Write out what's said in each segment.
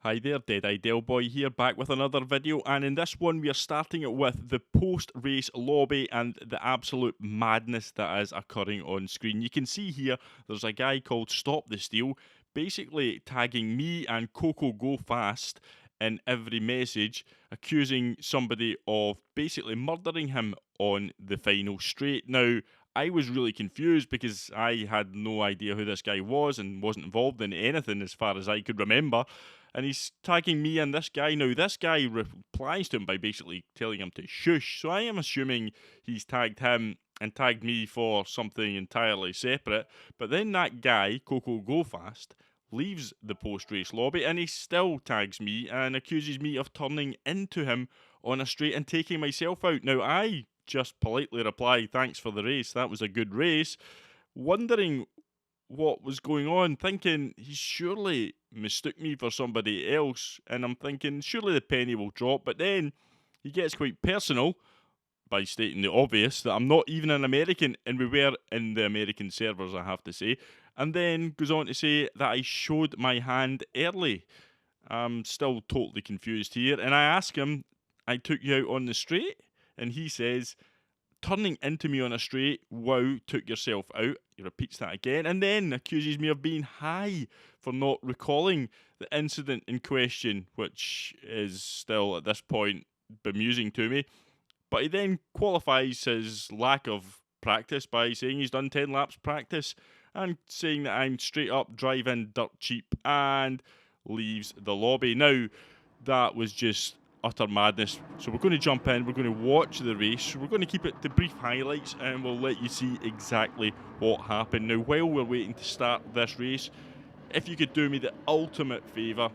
Hi there, Dead-Eye Boy here, back with another video, and in this one we are starting it with the post-race lobby and the absolute madness that is occurring on screen. You can see here, there's a guy called Stop the Steal, basically tagging me and Coco Go Fast in every message, accusing somebody of basically murdering him on the final straight. Now, I was really confused because I had no idea who this guy was and wasn't involved in anything as far as I could remember, and he's tagging me and this guy. Now, this guy replies to him by basically telling him to shush. So I am assuming he's tagged him and tagged me for something entirely separate. But then that guy, Coco Go Fast, leaves the post race lobby and he still tags me and accuses me of turning into him on a straight and taking myself out. Now, I just politely reply, "Thanks for the race. That was a good race." Wondering what was going on, thinking he surely mistook me for somebody else, and I'm thinking surely the penny will drop, but then he gets quite personal by stating the obvious that I'm not even an American, and we were in the American servers, I have to say, and then goes on to say that I showed my hand early. I'm still totally confused here, and I ask him, "I took you out on the straight?" And he says, "Turning into me on a straight, wow, took yourself out." He repeats that again and then accuses me of being high for not recalling the incident in question, which is still at this point bemusing to me. But he then qualifies his lack of practice by saying he's done 10 laps practice and saying that I'm straight up driving dirt cheap and leaves the lobby. Now, that was just utter madness. So we're going to jump in, we're going to watch the race, we're going to keep it to brief highlights and we'll let you see exactly what happened. Now, while we're waiting to start this race, if you could do me the ultimate favour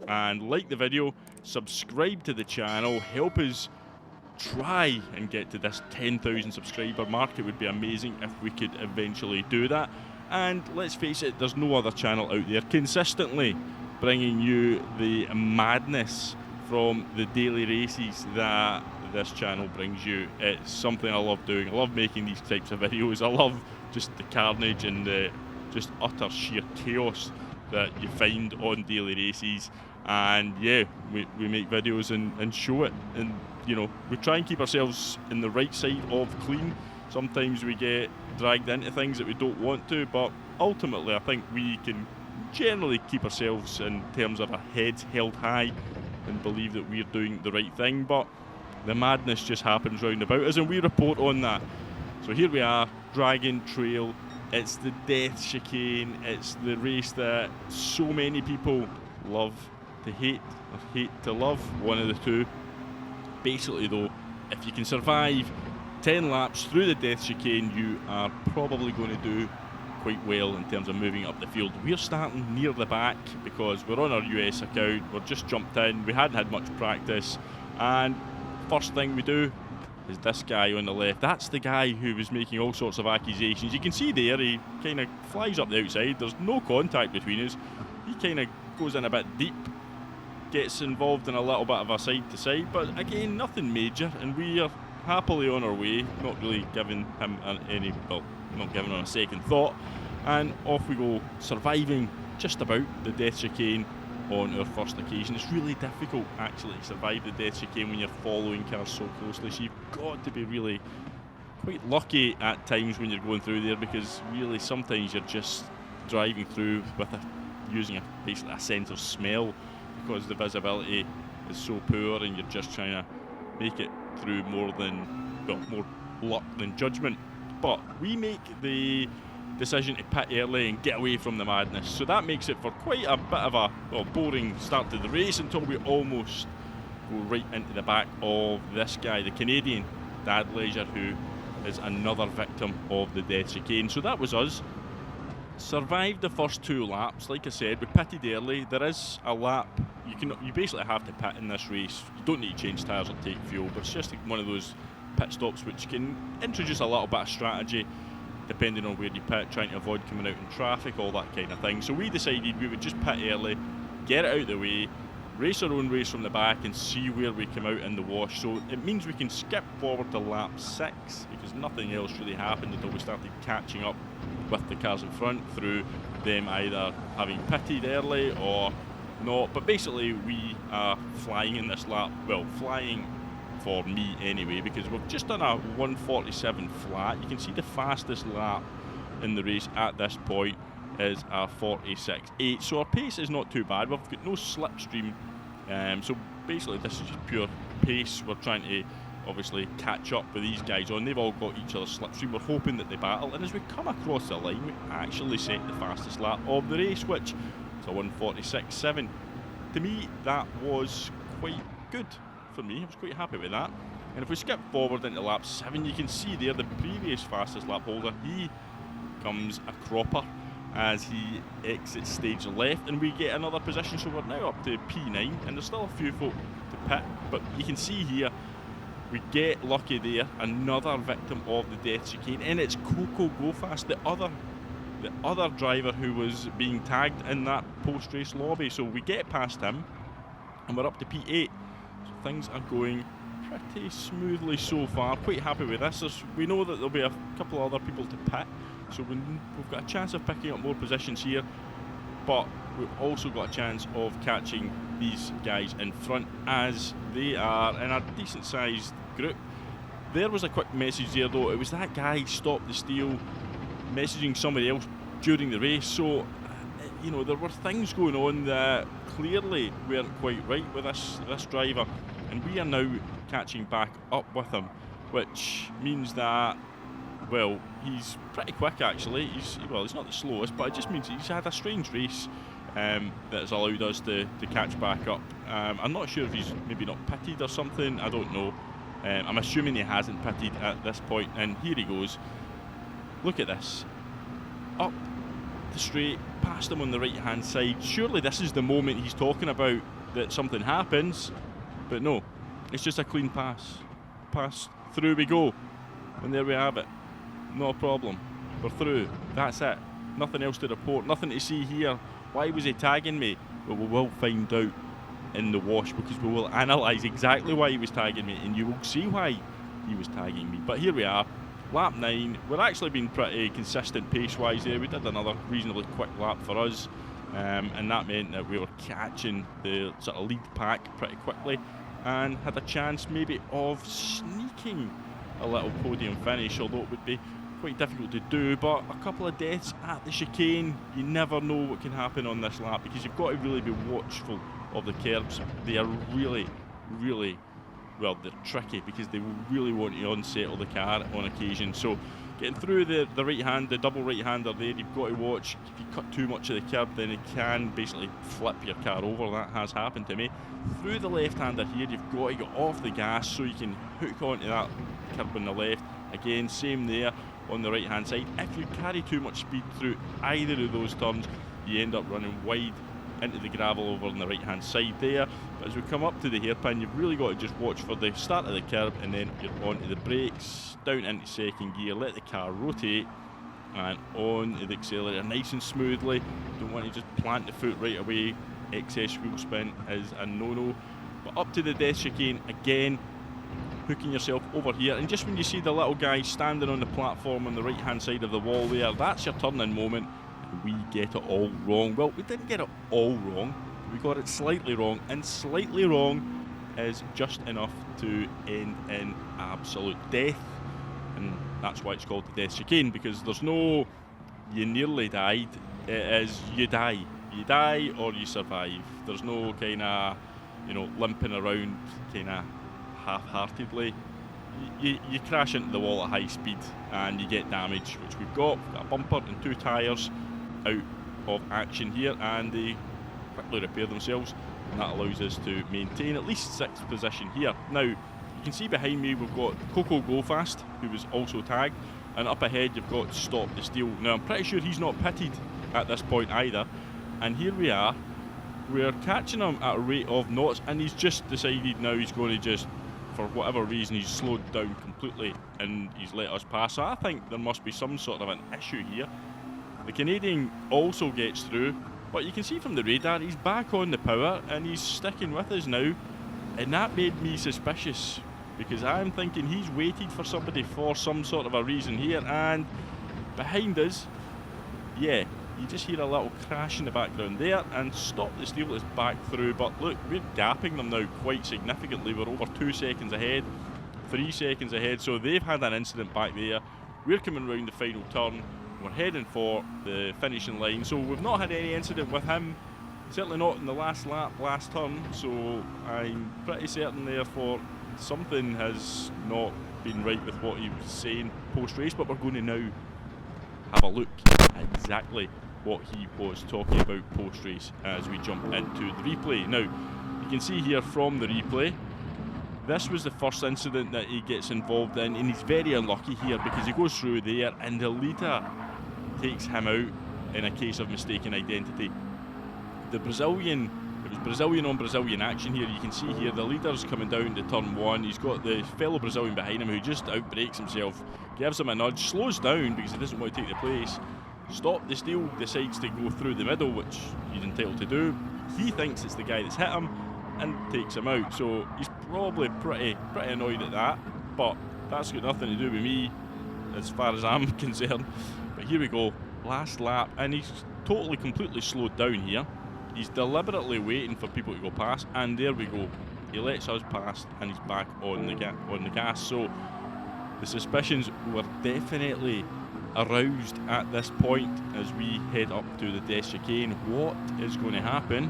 and like the video, subscribe to the channel, help us try and get to this 10,000 subscriber mark. It would be amazing if we could eventually do that. And let's face it, there's no other channel out there consistently bringing you the madness from the daily races that this channel brings you. It's something I love doing. I love making these types of videos. I love just the carnage and the just utter sheer chaos that you find on daily races. And yeah, we make videos and show it, and you know, we try and keep ourselves in the right side of clean. Sometimes we get dragged into things that we don't want to, but ultimately I think we can generally keep ourselves in terms of our heads held high and believe that we're doing the right thing. But the madness just happens round about us and we report on that. So here we are, Dragon Trail. It's the death chicane. It's the race that so many people love to hate or hate to love, one of the two. Basically though, if you can survive 10 laps through the death chicane, you are probably going to do quite well in terms of moving up the field. We're starting near the back because we're on our US account, we're just jumped in, we hadn't had much practice, and first thing we do is this guy on the left. That's the guy who was making all sorts of accusations. You can see there, he kind of flies up the outside, there's no contact between us, he kind of goes in a bit deep, gets involved in a little bit of a side to side, but again, nothing major, and we are happily on our way, not really giving him any, well, not giving on a second thought, and off we go, surviving just about the death chicane on our first occasion. It's really difficult actually to survive the death chicane when you're following cars so closely, so you've got to be really quite lucky at times when you're going through there, because really sometimes you're just driving through with using basically a sense of smell, because the visibility is so poor and you're just trying to make it through more luck than judgment. But we make the decision to pit early and get away from the madness, so that makes it for quite a bit of a boring start to the race until we almost go right into the back of this guy, the Canadian Dad Leisure, who is another victim of the death chicane. So that was us. Survived the first 2 laps. Like I said, we pitted early. There is a lap, you basically have to pit in this race. You don't need to change tyres or take fuel, but it's just like one of those pit stops which can introduce a little bit of strategy depending on where you pit, trying to avoid coming out in traffic, all that kind of thing. So we decided we would just pit early, get it out of the way, race our own race from the back and see where we come out in the wash. So it means we can skip forward to lap 6 because nothing else really happened until we started catching up with the cars in front through them either having pitted early or not. But basically, we are flying in this lap. Well, flying for me anyway, because we've just done a 1:47 flat. You can see the fastest lap in the race at this point is a 46.8. So our pace is not too bad. We've got no slipstream. So basically, this is just pure pace. We're trying to obviously catch up with these guys on. They've all got each other's slipstream. We're hoping that they battle, and as we come across the line, we actually set the fastest lap of the race, which is a 1:46.7. To me, that was quite good for me. I was quite happy with that. And if we skip forward into lap 7, you can see there the previous fastest lap holder, he comes a cropper as he exits stage left, and we get another position. So we're now up to P9, and there's still a few folk to pit, but you can see here we get lucky there, another victim of the death chicane, and it's Coco Go Fast, the other driver who was being tagged in that post-race lobby. So we get past him, and we're up to P8. So things are going pretty smoothly so far. Quite happy with this. We know that there'll be a couple of other people to pit, so we've got a chance of picking up more positions here, but we've also got a chance of catching these guys in front, as they are in a decent sized group. There was a quick message there though. It was that guy, Stop the Steal, messaging somebody else during the race. So you know, there were things going on that clearly weren't quite right with this driver, and we are now catching back up with him, which means that, well, he's pretty quick actually. He's not the slowest, but it just means he's had a strange race that has allowed us to catch back up. I'm not sure if he's maybe not pitted or something, I don't know. I'm assuming he hasn't pitted at this point, and here he goes. Look at this. Up the straight, past him on the right hand side. Surely this is the moment he's talking about, that something happens, but no, it's just a clean pass. Pass through we go, and there we have it. No problem, we're through, that's it. Nothing else to report, nothing to see here. Why was he tagging me? Well, we will find out in the wash, because we will analyse exactly why he was tagging me, and you will see why he was tagging me. But here we are, lap 9. We're actually been pretty consistent pace wise there. We did another reasonably quick lap for us, and that meant that we were catching the sort of lead pack pretty quickly, and had a chance maybe of sneaking a little podium finish, although it would be quite difficult to do. But a couple of deaths at the chicane, you never know what can happen on this lap, because you've got to really be watchful of the curbs. They are really, really, well, they're tricky, because they will really want to unsettle the car on occasion. So getting through the double right-hander there, you've got to watch. If you cut too much of the curb, then it can basically flip your car over. That has happened to me. Through the left-hander here, you've got to get off the gas so you can hook onto that curb on the left. Again, same there on the right-hand side. If you carry too much speed through either of those turns, you end up running wide into the gravel over on the right-hand side there. But as we come up to the hairpin, you've really got to just watch for the start of the curb, and then you're onto the brakes, down into second gear, let the car rotate, and on the accelerator nice and smoothly. Don't want to just plant the foot right away. Excess wheel spin is a no-no. But up to the death chicane again, hooking yourself over here, and just when you see the little guy standing on the platform on the right-hand side of the wall there, that's your turning moment. We get it all wrong. Well, we didn't get it all wrong, we got it slightly wrong, and slightly wrong is just enough to end in absolute death. And that's why it's called the death chicane, because there's no you nearly died, it is you die or you survive. There's no kind of, you know, limping around kind of half-heartedly. You crash into the wall at high speed and you get damage, which we've got. We've got a bumper and 2 tyres out of action here, and they quickly repair themselves, and that allows us to maintain at least 6th position here. Now, you can see behind me we've got Coco Go Fast, who was also tagged, and up ahead you've got Stop the Steal. Now, I'm pretty sure he's not pitted at this point either, and here we are. We're catching him at a rate of knots, and he's just decided now he's going to just, for whatever reason, he's slowed down completely and he's let us pass. So I think there must be some sort of an issue here. The Canadian also gets through, but you can see from the radar he's back on the power and he's sticking with us now, and that made me suspicious, because I'm thinking he's waited for somebody for some sort of a reason here. And behind us, yeah, You just hear a little crash in the background there, and Stop the Steal is back through. But look, we're gapping them now quite significantly. We're over 2 seconds ahead, 3 seconds ahead, so they've had an incident back there. We're coming round the final turn. We're heading for the finishing line, so we've not had any incident with him. Certainly not in the last lap, last turn, so I'm pretty certain therefore something has not been right with what he was saying post-race, but we're going to now have a look at exactly what he was talking about post-race as we jump into the replay. Now, you can see here from the replay, this was the first incident that he gets involved in, and he's very unlucky here because he goes through there and the leader takes him out in a case of mistaken identity. The Brazilian, it was Brazilian on Brazilian action here. You can see here the leader's coming down to turn 1. He's got the fellow Brazilian behind him who just outbrakes himself, gives him a nudge, slows down because he doesn't want to take the place. Stop the Steal decides to go through the middle, which he's entitled to do. He thinks it's the guy that's hit him and takes him out, so he's probably pretty annoyed at that, but that's got nothing to do with me as far as I'm concerned. But here we go, last lap, and he's totally completely slowed down here. He's deliberately waiting for people to go past, and there we go. He lets us pass, and he's back on the gas. So the suspicions were definitely aroused at this point as we head up to the death chicane. What is going to happen?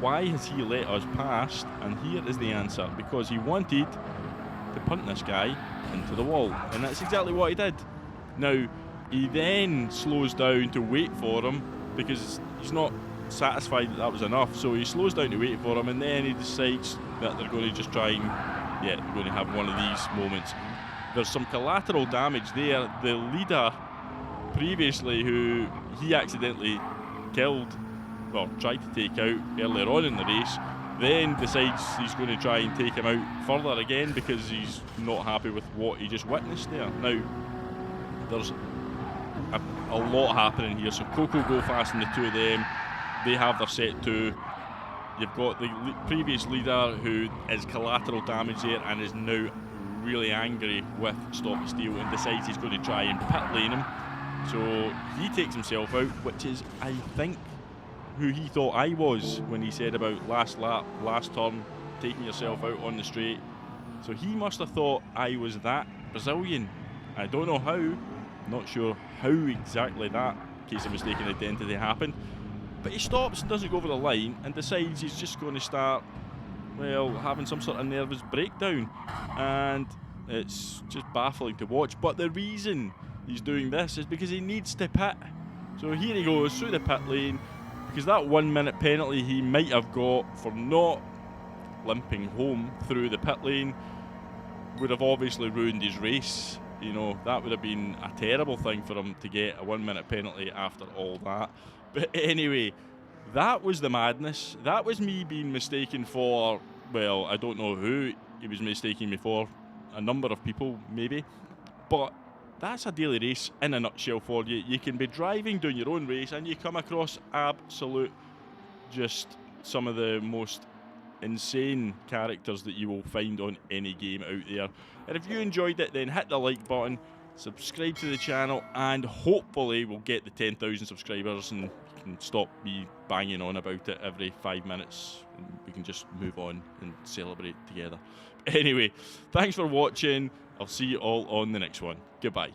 Why has he let us pass? And here is the answer: because he wanted to punt this guy into the wall, and that's exactly what he did. Now, he then slows down to wait for him because he's not satisfied that that was enough, so he slows down to wait for him, and then he decides that they're going to just try and, yeah, they're going to have one of these moments. There's some collateral damage there. The leader previously, who he accidentally killed, well, tried to take out earlier on in the race, then decides he's going to try and take him out further again because he's not happy with what he just witnessed there. Now, there's a lot happening here. So Coco go fast, and the two of them, they have their set 2. You've got the previous leader who is collateral damage there and is now really angry with Stop the Steal and decides he's going to try and pit lane him. So he takes himself out, which is, I think, who he thought I was when he said about last lap, last turn, taking yourself out on the straight. So he must have thought I was that Brazilian. I don't know how, not sure how exactly that case of mistaken identity happened. But he stops and doesn't go over the line and decides he's just going to start, well, having some sort of nervous breakdown. And it's just baffling to watch. But the reason he's doing this is because he needs to pit. So here he goes through the pit lane, because that 1 minute penalty he might have got for not limping home through the pit lane would have obviously ruined his race. You know, that would have been a terrible thing for him to get, a 1 minute penalty after all that. But anyway, that was the madness. That was me being mistaken for, well, I don't know who he was mistaking me for. A number of people, maybe. But that's a daily race in a nutshell for you. You can be driving, doing your own race, and you come across absolute, just some of the most insane characters that you will find on any game out there. And if you enjoyed it, then hit the like button, subscribe to the channel, and hopefully we'll get the 10,000 subscribers and can stop me banging on about it every 5 minutes, and we can just move on and celebrate together. Anyway, thanks for watching. I'll see you all on the next one. Goodbye.